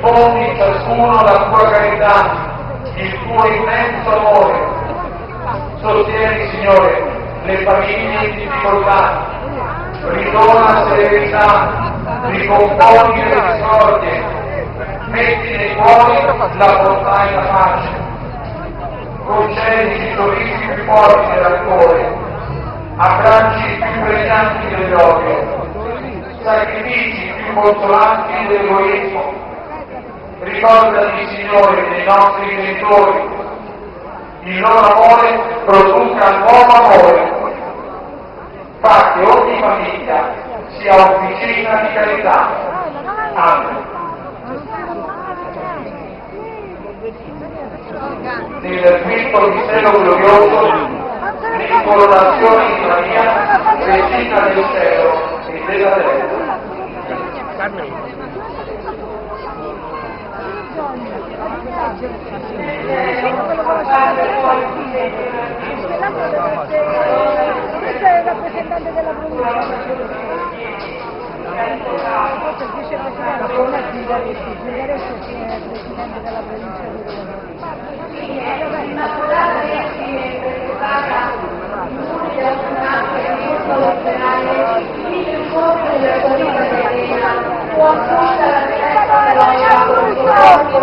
rispondi ciascuno la tua carità, il tuo immenso amore. Sostieni, Signore, le famiglie in difficoltà, ridona serenità, ricomponi le discordie, metti nei cuori la bontà e la pace, concedi i sorrisi più forti del cuore, abbracci più pregnanti dell'odio, sacrifici più consolanti dell'egoismo. Ricordati, Signore, dei nostri genitori, il loro amore produca nuovo amore. Fa che ogni famiglia sia officina di carità. Amen. Nel quinto mistero glorioso, l'incoronazione di Maria, regina del cielo e della terra. Questo è il rappresentante della provincia. Questo è il vicepresidente, non è Zingaretti, Zingaretti è il presidente della provincia di Roma. Può